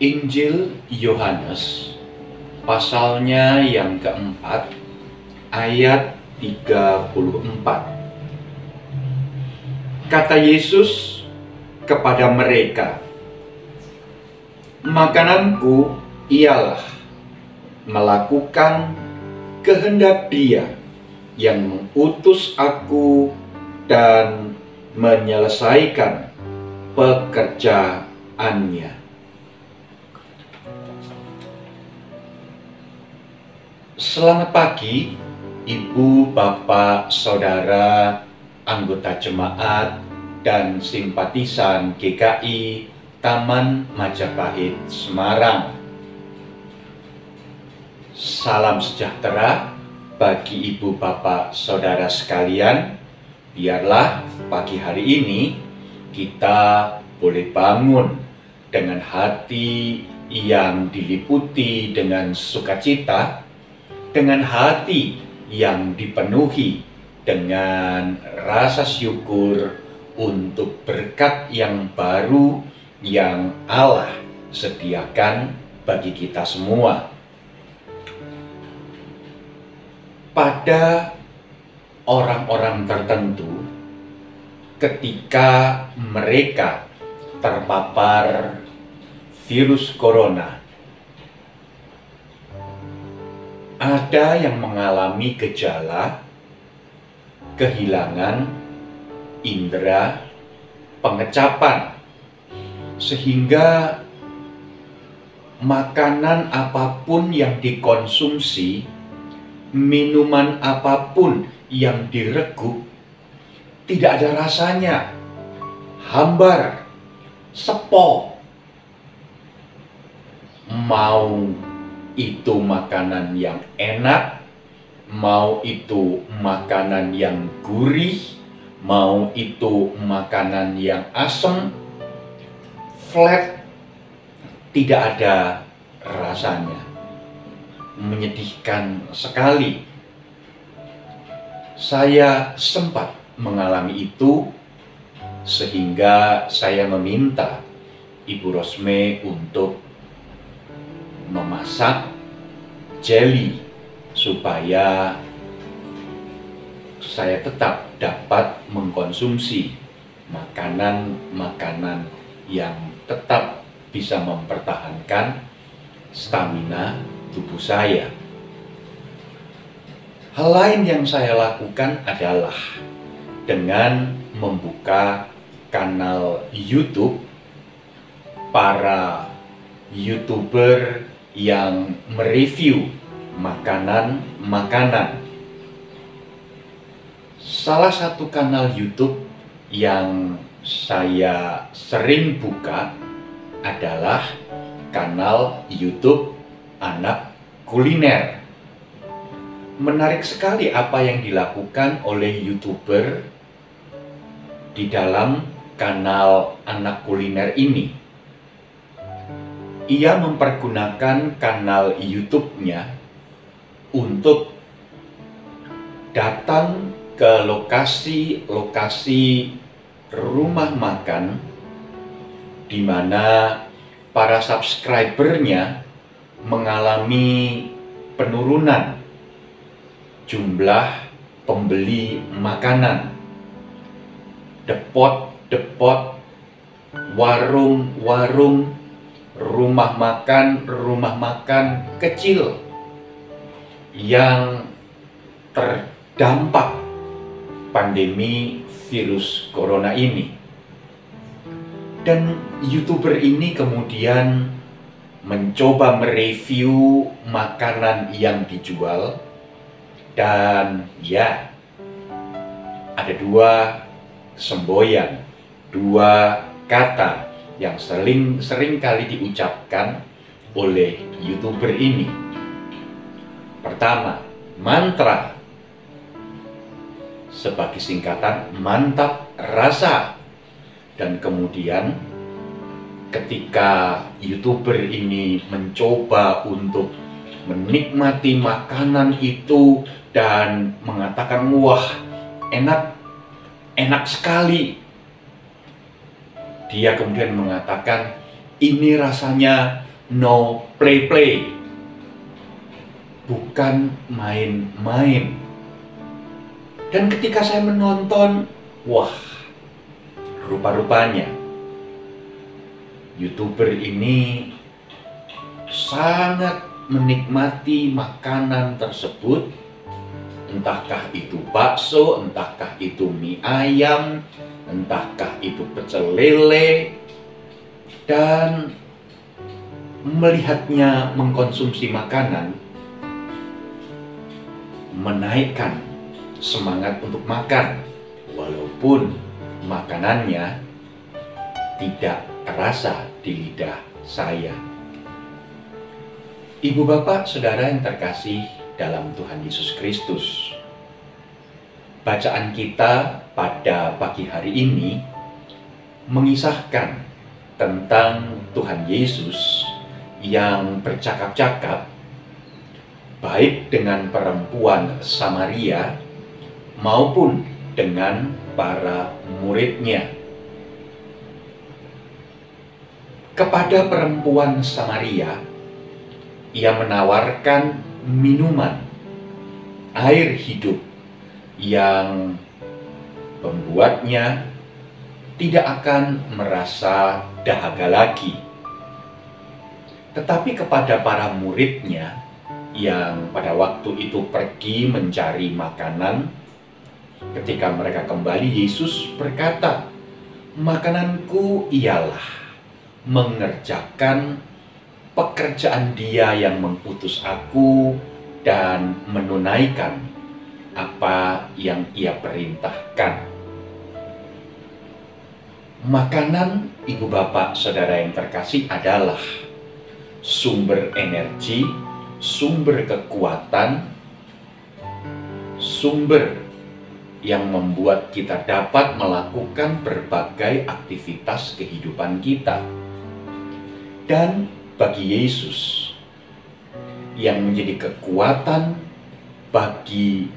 Injil Yohanes, pasalnya yang keempat, ayat 34. Kata Yesus kepada mereka, "Makananku ialah melakukan kehendak Dia yang mengutus aku dan menyelesaikan pekerjaannya." Selamat pagi, Ibu, Bapak, Saudara, anggota jemaat, dan simpatisan GKI Taman Majapahit, Semarang. Salam sejahtera bagi Ibu, Bapak, Saudara sekalian. Biarlah pagi hari ini kita boleh bangun dengan hati yang diliputi dengan sukacita, dengan hati yang dipenuhi dengan rasa syukur untuk berkat yang baru yang Allah sediakan bagi kita semua. Pada orang-orang tertentu, ketika mereka terpapar virus corona, ada yang mengalami gejala kehilangan indera pengecapan, sehingga makanan apapun yang dikonsumsi, minuman apapun yang direguk, tidak ada rasanya, hambar, sepol. Mau itu makanan yang enak, mau itu makanan yang gurih, mau itu makanan yang asam, flat, tidak ada rasanya. Menyedihkan sekali. Saya sempat mengalami itu, sehingga saya meminta Ibu Rosme untuk memasak jelly supaya saya tetap dapat mengkonsumsi makanan-makanan yang tetap bisa mempertahankan stamina tubuh saya. Hal lain yang saya lakukan adalah dengan membuka kanal YouTube para YouTuber yang mereview makanan-makanan. Salah satu kanal YouTube yang saya sering buka adalah kanal YouTube Anak Kuliner. Menarik sekali apa yang dilakukan oleh YouTuber di dalam kanal Anak Kuliner ini. Ia mempergunakan kanal YouTube-nya untuk datang ke lokasi-lokasi rumah makan di mana para subscribernya mengalami penurunan jumlah pembeli makanan. Depot-depot, warung-warung, rumah makan kecil yang terdampak pandemi virus corona ini. Dan YouTuber ini kemudian mencoba mereview makanan yang dijual, dan ya, ada dua semboyan, dua kata yang sering kali diucapkan oleh YouTuber ini. Pertama, mantra, sebagai singkatan mantap rasa. Dan kemudian ketika YouTuber ini mencoba untuk menikmati makanan itu dan mengatakan, wah, enak sekali, dia kemudian mengatakan, Ini rasanya no play-play, bukan main-main. Dan ketika saya menonton, wah, rupa-rupanya YouTuber ini sangat menikmati makanan tersebut, entahkah itu bakso, entahkah itu mie ayam, entahkah itu pecel lele, dan melihatnya mengkonsumsi makanan menaikkan semangat untuk makan, walaupun makanannya tidak terasa di lidah saya. Ibu, bapak, saudara yang terkasih dalam Tuhan Yesus Kristus, bacaan kita pada pagi hari ini mengisahkan tentang Tuhan Yesus yang bercakap-cakap baik dengan perempuan Samaria maupun dengan para muridnya. Kepada perempuan Samaria, ia menawarkan minuman, air hidup yang membuatnya tidak akan merasa dahaga lagi. Tetapi kepada para muridnya yang pada waktu itu pergi mencari makanan, ketika mereka kembali, Yesus berkata, "Makananku ialah mengerjakan pekerjaan Dia yang mengutus aku dan menunaikan apa yang Ia perintahkan." Makanan, ibu, bapak, saudara yang terkasih, adalah sumber energi, sumber kekuatan, sumber yang membuat kita dapat melakukan berbagai aktivitas kehidupan kita. Dan bagi Yesus, yang menjadi kekuatan bagi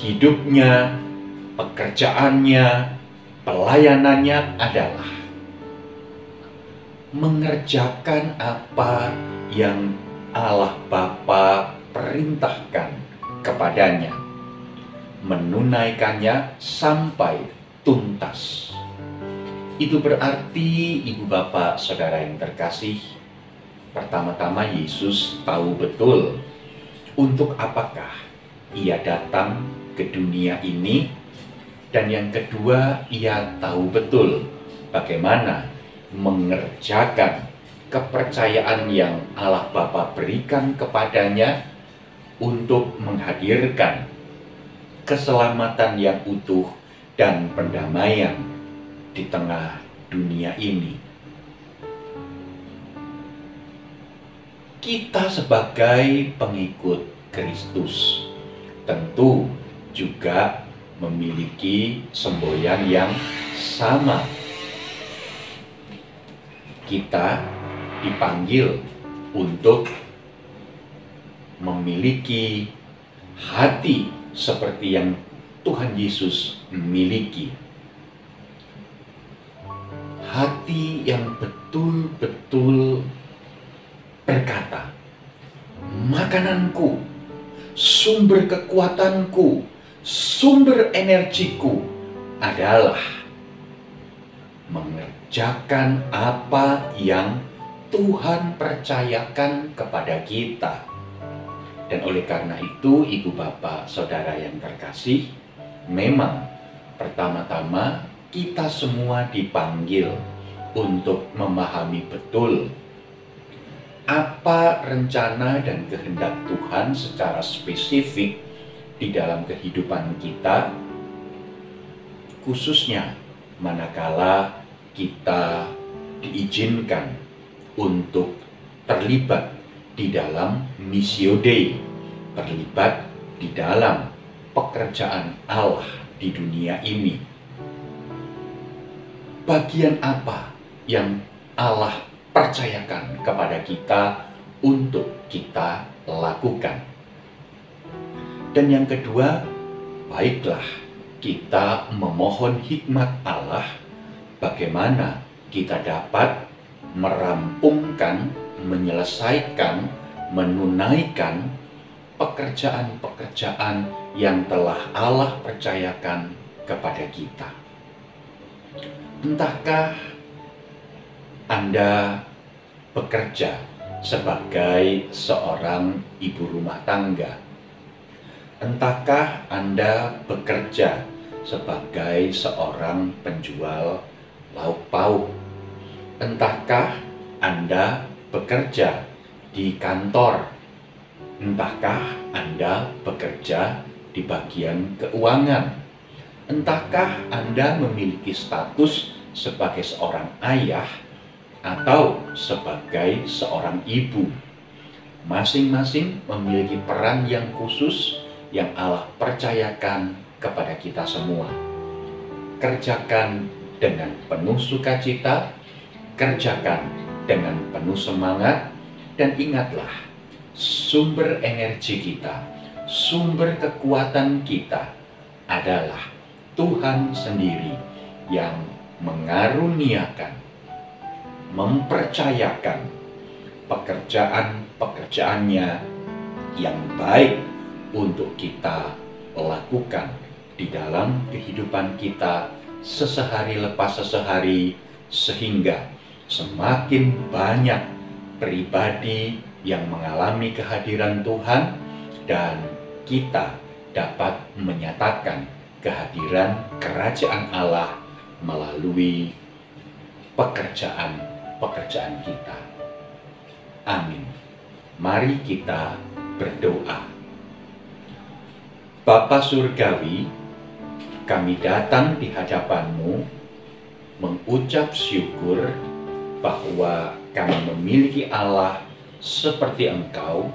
hidupnya, pekerjaannya, pelayanannya adalah mengerjakan apa yang Allah Bapa perintahkan kepadanya, menunaikannya sampai tuntas. Itu berarti, ibu, bapak, saudara yang terkasih, pertama-tama Yesus tahu betul untuk apakah Ia datang ke dunia ini, dan yang kedua, Ia tahu betul bagaimana mengerjakan kepercayaan yang Allah Bapa berikan kepadanya untuk menghadirkan keselamatan yang utuh dan pendamaian di tengah dunia ini. Kita sebagai pengikut Kristus tentu juga memiliki semboyan yang sama. Kita dipanggil untuk memiliki hati seperti yang Tuhan Yesus miliki. Hati yang betul-betul berkata, makananku, sumber kekuatanku, sumber energiku adalah mengerjakan apa yang Tuhan percayakan kepada kita. Dan oleh karena itu, ibu, bapak, saudara yang terkasih, memang pertama-tama kita semua dipanggil untuk memahami betul apa rencana dan kehendak Tuhan secara spesifik di dalam kehidupan kita, khususnya manakala kita diizinkan untuk terlibat di dalam Missio Dei, terlibat di dalam pekerjaan Allah di dunia ini. Bagian apa yang Allah percayakan kepada kita untuk kita lakukan? Dan yang kedua, baiklah kita memohon hikmat Allah bagaimana kita dapat merampungkan, menyelesaikan, menunaikan pekerjaan-pekerjaan yang telah Allah percayakan kepada kita. Entahkah Anda bekerja sebagai seorang ibu rumah tangga? Entahkah Anda bekerja sebagai seorang penjual lauk pauk? Entahkah Anda bekerja di kantor? Entahkah Anda bekerja di bagian keuangan? Entahkah Anda memiliki status sebagai seorang ayah atau sebagai seorang ibu? Masing-masing memiliki peran yang khusus yang Allah percayakan kepada kita semua. Kerjakan dengan penuh sukacita, kerjakan dengan penuh semangat, dan ingatlah, sumber energi kita, sumber kekuatan kita adalah Tuhan sendiri yang mengaruniakan, mempercayakan pekerjaan-pekerjaannya yang baik untuk kita lakukan di dalam kehidupan kita sesehari lepas sesehari, sehingga semakin banyak pribadi yang mengalami kehadiran Tuhan dan kita dapat menyatakan kehadiran kerajaan Allah melalui pekerjaan-pekerjaan kita. Amin. Mari kita berdoa. Bapa Surgawi, kami datang di hadapan-Mu mengucap syukur bahwa kami memiliki Allah seperti Engkau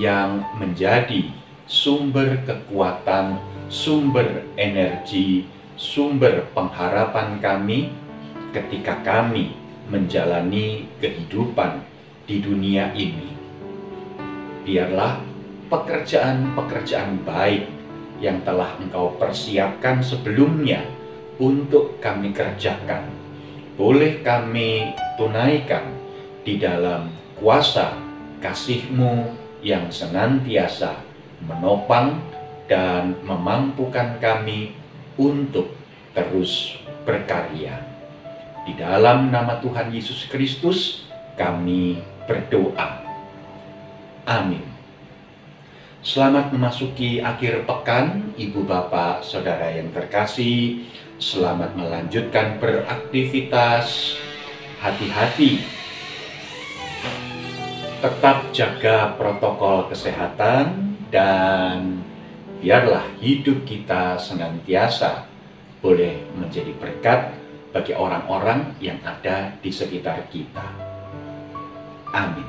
yang menjadi sumber kekuatan, sumber energi, sumber pengharapan kami ketika kami menjalani kehidupan di dunia ini. Biarlah pekerjaan-pekerjaan baik yang telah Engkau persiapkan sebelumnya untuk kami kerjakan, boleh kami tunaikan di dalam kuasa kasih-Mu yang senantiasa menopang dan memampukan kami untuk terus berkarya. Di dalam nama Tuhan Yesus Kristus kami berdoa. Amin. Selamat memasuki akhir pekan, Ibu Bapak Saudara yang terkasih. Selamat melanjutkan beraktivitas. Hati-hati. Tetap jaga protokol kesehatan dan biarlah hidup kita senantiasa boleh menjadi berkat bagi orang-orang yang ada di sekitar kita. Amin.